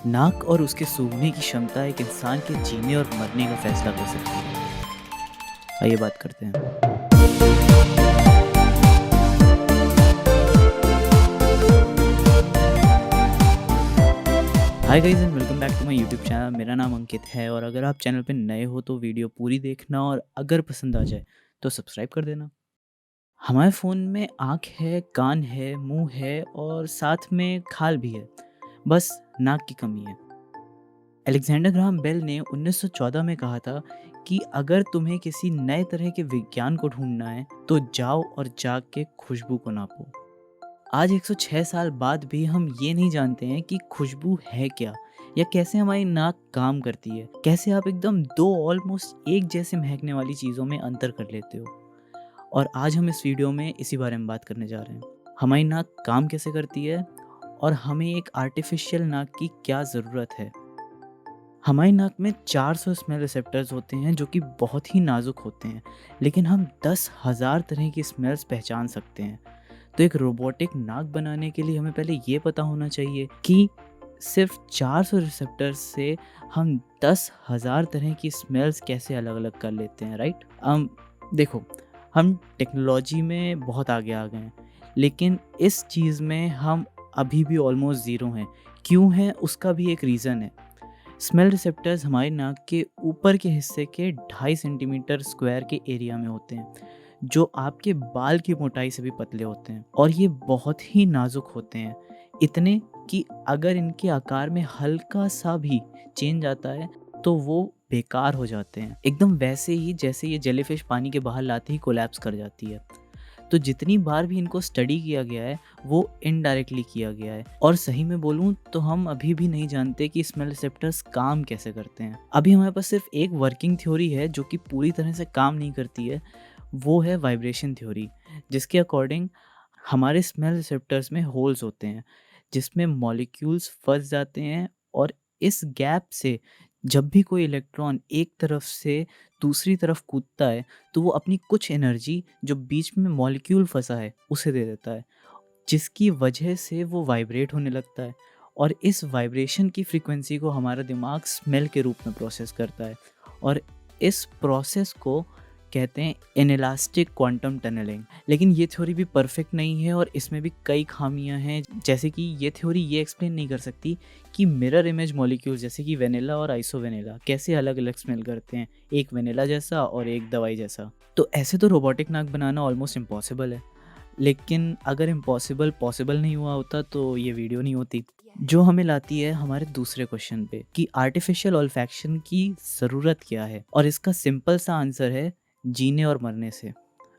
नाक और उसके सूंघने की क्षमता एक इंसान के जीने और मरने का फैसला कर सकती है। आइए बात करते हैं। Hi guys and welcome back to my YouTube channel. मेरा नाम अंकित है और अगर आप चैनल पे नए हो तो वीडियो पूरी देखना और अगर पसंद आ जाए तो सब्सक्राइब कर देना। हमारे फ़ोन में आँख है, कान है, मुंह है और साथ में खाल भी है। बस नाक की कमी है। अलेक्जेंडर ग्राहम बेल ने 1914 में कहा था कि अगर तुम्हें किसी नए तरह के विज्ञान को ढूंढना है तो जाओ और जाग के खुशबू को नापो। आज 106 साल बाद भी हम ये नहीं जानते हैं कि खुशबू है क्या या कैसे हमारी नाक काम करती है। कैसे आप एकदम दो ऑलमोस्ट एक जैसे महकने वाली चीज़ों में अंतर कर लेते हो। और आज हम इस वीडियो में इसी बारे में बात करने जा रहे हैं। हमारी नाक काम कैसे करती है और हमें एक आर्टिफिशियल नाक की क्या ज़रूरत है। हमारी नाक में 400 स्मेल रिसेप्टर्स होते हैं जो कि बहुत ही नाजुक होते हैं, लेकिन हम 10,000 तरह की स्मेल्स पहचान सकते हैं। तो एक रोबोटिक नाक बनाने के लिए हमें पहले ये पता होना चाहिए कि सिर्फ 400 रिसेप्टर्स से हम 10,000 तरह की स्मेल्स कैसे अलग अलग कर लेते हैं, राइट। देखो, हम टेक्नोलॉजी में बहुत आगे आ गए हैं, लेकिन इस चीज़ में हम अभी भी ऑलमोस्ट ज़ीरो हैं। क्यों है उसका भी एक रीज़न है। स्मेल रिसेप्टर्स हमारी नाक के ऊपर के हिस्से के 2.5 सेंटीमीटर स्क्वायर के एरिया में होते हैं, जो आपके बाल की मोटाई से भी पतले होते हैं और ये बहुत ही नाजुक होते हैं। इतने कि अगर इनके आकार में हल्का सा भी चेंज आता है तो वो बेकार हो जाते हैं, एकदम वैसे ही जैसे ये जेलीफिश पानी के बाहर लाते ही कोलैप्स कर जाती है। तो जितनी बार भी इनको स्टडी किया गया है वो इनडायरेक्टली किया गया है और सही में बोलूं तो हम अभी भी नहीं जानते कि स्मेल रिसेप्टर्स काम कैसे करते हैं। अभी हमारे पास सिर्फ एक वर्किंग थ्योरी है जो कि पूरी तरह से काम नहीं करती है, वो है वाइब्रेशन थ्योरी, जिसके अकॉर्डिंग हमारे स्मेल रिसेप्टर्स में होल्स होते हैं जिसमें मॉलिक्यूल्स फंस जाते हैं और इस गैप से जब भी कोई इलेक्ट्रॉन एक तरफ से दूसरी तरफ कूदता है तो वो अपनी कुछ एनर्जी जो बीच में मॉलिक्यूल फंसा है उसे दे देता है, जिसकी वजह से वो वाइब्रेट होने लगता है और इस वाइब्रेशन की फ्रीक्वेंसी को हमारा दिमाग स्मेल के रूप में प्रोसेस करता है और इस प्रोसेस को कहते हैं इनइलास्टिक क्वांटम टनलिंग। लेकिन ये थ्योरी भी परफेक्ट नहीं है और इसमें भी कई खामियां हैं, जैसे कि ये थ्योरी ये एक्सप्लेन नहीं कर सकती कि मिरर इमेज मॉलिक्यूल्स जैसे कि वेनिला और आइसोवेनिला कैसे अलग अलग स्मेल करते हैं, एक वेनिला जैसा और एक दवाई जैसा। तो ऐसे तो रोबोटिक नाक बनाना ऑलमोस्ट इम्पॉसिबल है, लेकिन अगर इम्पॉसिबल पॉसिबल नहीं हुआ होता तो ये वीडियो नहीं होती। जो हमें लाती है हमारे दूसरे क्वेश्चन पे कि आर्टिफिशियल ऑल्फैक्शन की ज़रूरत क्या है, और इसका सिंपल सा आंसर है जीने और मरने से।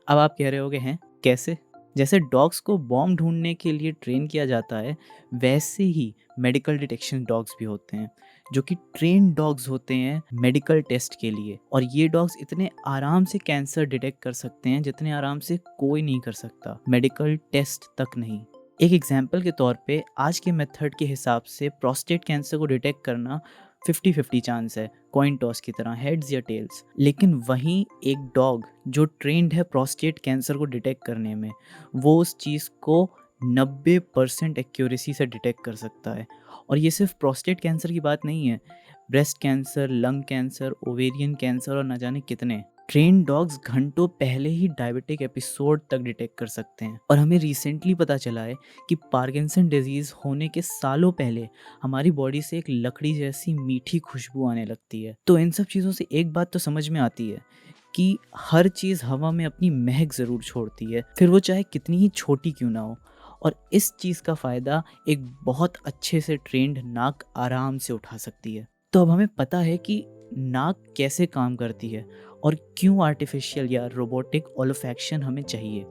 अब आप कह रहे होगे हैं कैसे? जैसे डॉग्स को बॉम्ब ढूंढने के लिए ट्रेन किया जाता है, वैसे ही मेडिकल डिटेक्शन डॉग्स भी होते हैं जो कि ट्रेन डॉग्स होते हैं मेडिकल टेस्ट के लिए। और ये डॉग्स इतने आराम से कैंसर डिटेक्ट कर सकते हैं जितने आराम से कोई नहीं कर सकता, मेडिकल टेस्ट तक नहीं। एक एग्जाम्पल के तौर पे आज के मेथड के हिसाब से प्रोस्टेट कैंसर को डिटेक्ट करना 50-50 चांस है, कॉइन टॉस की तरह, हेड्स या टेल्स। लेकिन वहीं एक डॉग जो ट्रेंड है प्रोस्टेट कैंसर को डिटेक्ट करने में, वो उस चीज़ को 90% एक्यूरेसी से डिटेक्ट कर सकता है। और ये सिर्फ प्रोस्टेट कैंसर की बात नहीं है, breast cancer, lung cancer, ovarian cancer और न जाने कितने। ट्रेन डॉग्स घंटों पहले ही डायबिटिक एपिसोड तक डिटेक्ट कर सकते हैं। और हमें रिसेंटली पता चला है कि पार्किंसन डिजीज़ होने के सालों पहले हमारी बॉडी से एक लकड़ी जैसी मीठी खुशबू आने लगती है। तो इन सब चीज़ों से एक बात तो समझ में आती है कि हर चीज़ हवा में अपनी महक ज़रूर छोड़ती है, फिर वो चाहे कितनी ही छोटी क्यों ना हो। और इस चीज़ का फ़ायदा एक बहुत अच्छे से ट्रेंड नाक आराम से उठा सकती है। तो अब हमें पता है कि नाक कैसे काम करती है और क्यों आर्टिफिशियल या रोबोटिक ओलोफैक्शन हमें चाहिए।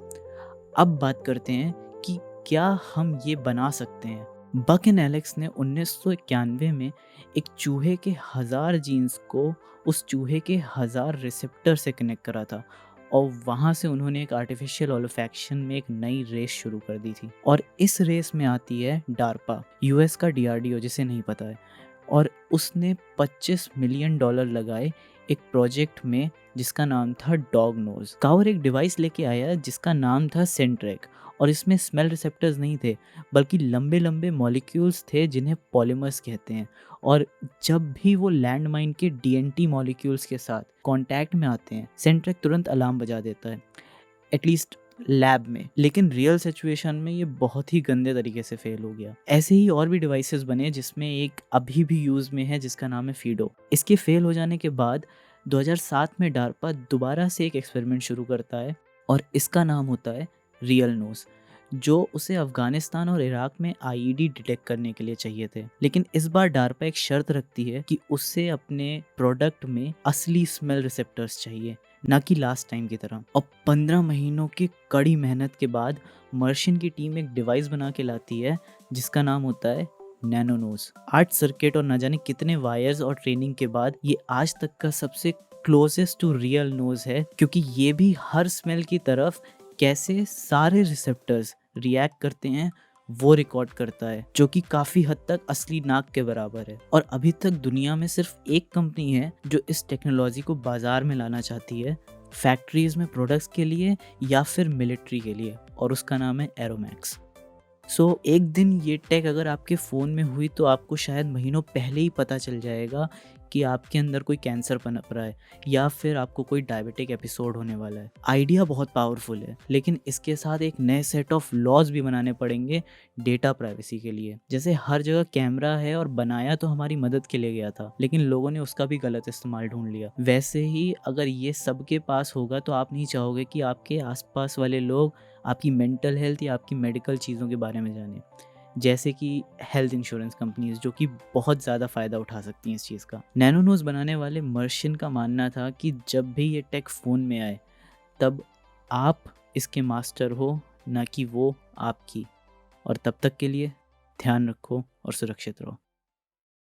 अब बात करते हैं कि क्या हम ये बना सकते हैं। बक एंड एलेक्स ने 1991 में एक चूहे के 1000 जीन्स को उस चूहे के 1000 रिसेप्टर से कनेक्ट करा था और वहाँ से उन्होंने एक आर्टिफिशियल ओलोफैक्शन में एक नई रेस शुरू कर दी थी। और इस रेस में आती है डार्पा, यूएस का डीआरडीओ जिसे नहीं पता है, और उसने $25 मिलियन लगाए एक प्रोजेक्ट में जिसका नाम था डॉग नोज। कावर एक डिवाइस लेके आया जिसका नाम था सेंट्रेक, और इसमें स्मेल रिसेप्टर्स नहीं थे बल्कि लंबे लंबे मॉलिक्यूल्स थे जिन्हें पॉलीमर्स कहते हैं। और जब भी वो लैंडमाइन के डीएनटी मॉलिक्यूल्स के साथ कांटेक्ट में आते हैं, सेंट्रेक तुरंत अलार्म बजा देता है, एटलीस्ट लैब में। लेकिन रियल सिचुएशन में ये बहुत ही गंदे तरीके से फेल हो गया। ऐसे ही और भी डिवाइसेस बने जिसमें एक अभी भी यूज में है जिसका नाम है फीडो। इसके फेल हो जाने के बाद 2007 में डार्पा दोबारा से एक एक्सपेरिमेंट शुरू करता है और इसका नाम होता है रियल नोज, जो उसे अफगानिस्तान और इराक में आईईडी डिटेक्ट करने के लिए चाहिए थे। लेकिन इस बार डार्पा एक शर्त रखती है कि उसे अपने प्रोडक्ट में असली स्मेल रिसेप्टर्स चाहिए, ना कि लास्ट टाइम की तरह। और 15 महीनों की कड़ी मेहनत के बाद मर्शियन की टीम एक डिवाइस बना के लाती है जिसका नाम होता है नैनोनोज। 8 सर्किट और न जाने कितने वायर्स और ट्रेनिंग के बाद ये आज तक का सबसे क्लोजेस्ट टू रियल नोज है, क्योंकि ये भी हर स्मेल की तरफ कैसे सारे रिसेप्टर्स रिएक्ट करते हैं वो रिकॉर्ड करता है, जो कि काफ़ी हद तक असली नाक के बराबर है। और अभी तक दुनिया में सिर्फ एक कंपनी है जो इस टेक्नोलॉजी को बाजार में लाना चाहती है, फैक्ट्रीज में प्रोडक्ट्स के लिए या फिर मिलिट्री के लिए, और उसका नाम है एरोमैक्स। एक दिन ये टेक अगर आपके फ़ोन में हुई तो आपको शायद महीनों पहले ही पता चल जाएगा कि आपके अंदर कोई कैंसर पनप रहा है या फिर आपको कोई डायबिटिक एपिसोड होने वाला है। आइडिया बहुत पावरफुल है, लेकिन इसके साथ एक नए सेट ऑफ लॉज भी बनाने पड़ेंगे डेटा प्राइवेसी के लिए। जैसे हर जगह कैमरा है और बनाया तो हमारी मदद के लिए गया था, लेकिन लोगों ने उसका भी गलत इस्तेमाल ढूंढ लिया। वैसे ही अगर ये सबके पास होगा तो आप नहीं चाहोगे कि आपके आसपास वाले लोग आपकी मेंटल हेल्थ या आपकी मेडिकल चीज़ों के बारे में जाने, जैसे कि हेल्थ इंश्योरेंस कंपनीज, जो कि बहुत ज़्यादा फ़ायदा उठा सकती हैं इस चीज़ का। नैनोनोज बनाने वाले मर्शियन का मानना था कि जब भी ये टेक फ़ोन में आए तब आप इसके मास्टर हो, ना कि वो आपकी। और तब तक के लिए ध्यान रखो और सुरक्षित रहो।